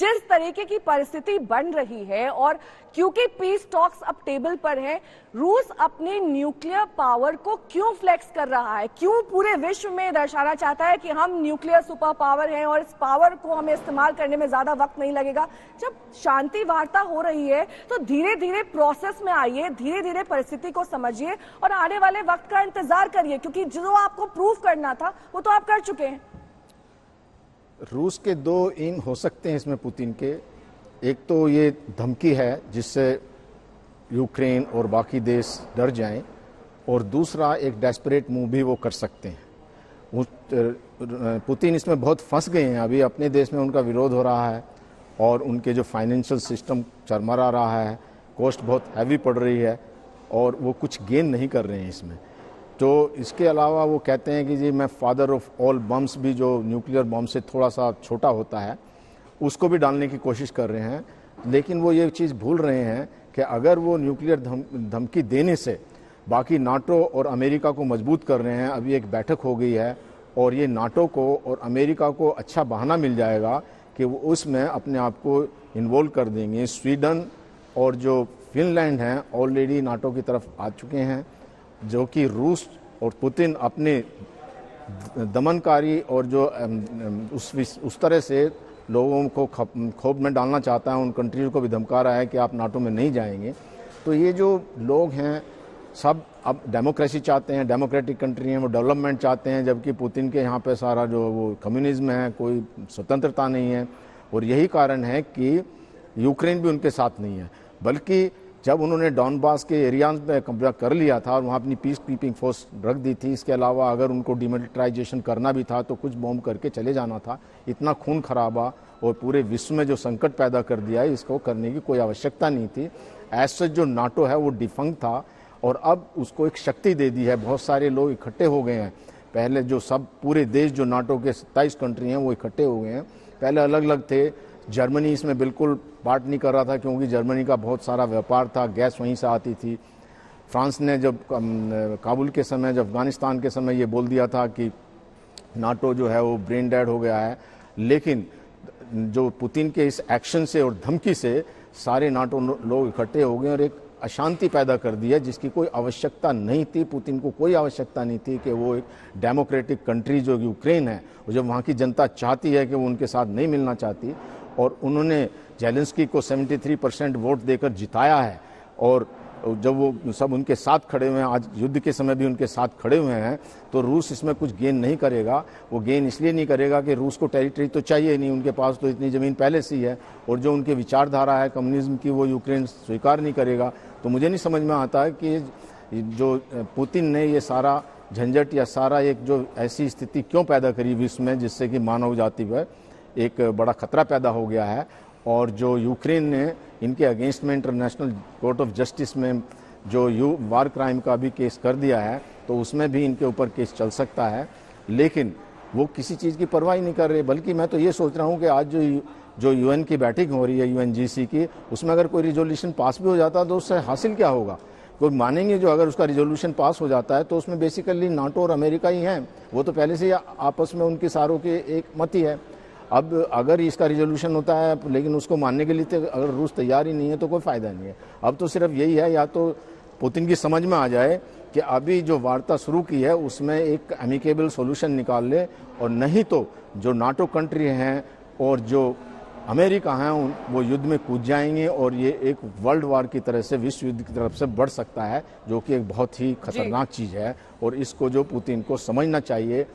जिस तरीके की परिस्थिति बन रही है और क्योंकि पीस टॉक्स अब टेबल पर है, रूस अपने न्यूक्लियर पावर को क्यों फ्लेक्स कर रहा है, क्यों पूरे विश्व में दर्शाना चाहता है कि हम न्यूक्लियर सुपर पावर हैं और इस पावर को हमें इस्तेमाल करने में ज्यादा वक्त नहीं लगेगा। जब शांति वार्ता हो रही है तो धीरे धीरे प्रोसेस में आइए, धीरे धीरे परिस्थिति को समझिए और आने वाले वक्त का इंतजार करिए, क्योंकि जो आपको प्रूव करना था वो तो आप कर चुके हैं। रूस के दो एम हो सकते हैं इसमें पुतिन के। एक तो ये धमकी है जिससे यूक्रेन और बाकी देश डर जाएं, और दूसरा एक डेस्परेट मूव भी वो कर सकते हैं। पुतिन इसमें बहुत फंस गए हैं। अभी अपने देश में उनका विरोध हो रहा है और उनके जो फाइनेंशियल सिस्टम चरमरा रहा है, कॉस्ट बहुत हैवी पड़ रही है और वो कुछ गेन नहीं कर रहे हैं इसमें। तो इसके अलावा वो कहते हैं कि जी मैं फादर ऑफ ऑल बम्स भी, जो न्यूक्लियर बम से थोड़ा सा छोटा होता है, उसको भी डालने की कोशिश कर रहे हैं। लेकिन वो ये चीज़ भूल रहे हैं कि अगर वो न्यूक्लियर धमकी देने से बाकी नाटो और अमेरिका को मजबूत कर रहे हैं। अभी एक बैठक हो गई है और ये नाटो को और अमेरिका को अच्छा बहाना मिल जाएगा कि वो उसमें अपने आप को इन्वॉल्व कर देंगे। स्वीडन और जो फिनलैंड हैं ऑलरेडी नाटो की तरफ आ चुके हैं, जो कि रूस और पुतिन अपने दमनकारी और जो उस तरह से लोगों को खौफ में डालना चाहता है, उन कंट्रीज को भी धमका रहा है कि आप नाटो में नहीं जाएंगे। तो ये जो लोग हैं सब अब डेमोक्रेसी चाहते हैं, डेमोक्रेटिक कंट्री हैं, वो डेवलपमेंट चाहते हैं, जबकि पुतिन के यहाँ पे सारा जो वो कम्युनिज्म है, कोई स्वतंत्रता नहीं है। और यही कारण है कि यूक्रेन भी उनके साथ नहीं है। बल्कि जब उन्होंने डॉनबास के एरियाज में कब्जा कर लिया था और वहाँ अपनी पीस कीपिंग फोर्स रख दी थी, इसके अलावा अगर उनको डिमिलिटराइजेशन करना भी था तो कुछ बॉम्ब करके चले जाना था। इतना खून खराबा और पूरे विश्व में जो संकट पैदा कर दिया है, इसको करने की कोई आवश्यकता नहीं थी। ऐसे जो नाटो है वो डिफंक्ट था और अब उसको एक शक्ति दे दी है। बहुत सारे लोग इकट्ठे हो गए हैं। पहले जो सब पूरे देश जो नाटो के 27 कंट्री हैं वो इकट्ठे हो गए हैं। पहले अलग अलग थे। जर्मनी इसमें बिल्कुल पार्ट नहीं कर रहा था क्योंकि जर्मनी का बहुत सारा व्यापार था, गैस वहीं से आती थी। फ्रांस ने जब काबुल के समय, जब अफगानिस्तान के समय ये बोल दिया था कि नाटो जो है वो ब्रेन डेड हो गया है। लेकिन जो पुतिन के इस एक्शन से और धमकी से सारे नाटो लोग इकट्ठे हो गए और एक अशांति पैदा कर दी है जिसकी कोई आवश्यकता नहीं थी। पुतिन को कोई आवश्यकता नहीं थी कि वो एक डेमोक्रेटिक कंट्री जो यूक्रेन है, जब वहाँ की जनता चाहती है कि वो उनके साथ नहीं मिलना चाहती, और उन्होंने जेलेंस्की को 73% वोट देकर जिताया है। और जब वो सब उनके साथ खड़े हुए हैं, आज युद्ध के समय भी उनके साथ खड़े हुए हैं, तो रूस इसमें कुछ गेन नहीं करेगा। वो गेन इसलिए नहीं करेगा कि रूस को टेरिटरी तो चाहिए नहीं, उनके पास तो इतनी ज़मीन पहले से ही है, और जो उनके विचारधारा है कम्युनिज्म की वो यूक्रेन स्वीकार नहीं करेगा। तो मुझे नहीं समझ में आता है कि जो पुतिन ने ये सारा झंझट या सारा एक जो ऐसी स्थिति क्यों पैदा करी विश्व में, जिससे कि मानव जाति पर एक बड़ा खतरा पैदा हो गया है। और जो यूक्रेन ने इनके अगेंस्ट में इंटरनेशनल कोर्ट ऑफ जस्टिस में जो वार क्राइम का भी केस कर दिया है, तो उसमें भी इनके ऊपर केस चल सकता है। लेकिन वो किसी चीज़ की परवाह नहीं कर रहे। बल्कि मैं तो ये सोच रहा हूँ कि आज जो यूएन की बैठक हो रही है, यूएनजीसी की, उसमें अगर कोई रिजोल्यूशन पास भी हो जाता तो उससे हासिल क्या होगा? कोई मानेंगे जो अगर उसका रिजोल्यूशन पास हो जाता है तो उसमें बेसिकली नाटो और अमेरिका ही हैं। वो तो पहले से ही आपस में उनकी सारों के एक मत ही है। अब अगर इसका रिजोल्यूशन होता है लेकिन उसको मानने के लिए तो अगर रूस तैयार ही नहीं है तो कोई फ़ायदा नहीं है। अब तो सिर्फ यही है, या तो पुतिन की समझ में आ जाए कि अभी जो वार्ता शुरू की है उसमें एक एमिकेबल सॉल्यूशन निकाल ले, और नहीं तो जो नाटो कंट्री हैं और जो अमेरिका हैं वो युद्ध में कूद जाएंगे और ये एक वर्ल्ड वार की तरह से, विश्व युद्ध की तरफ से बढ़ सकता है, जो कि एक बहुत ही खतरनाक चीज़ है। और इसको जो पुतिन को समझना चाहिए।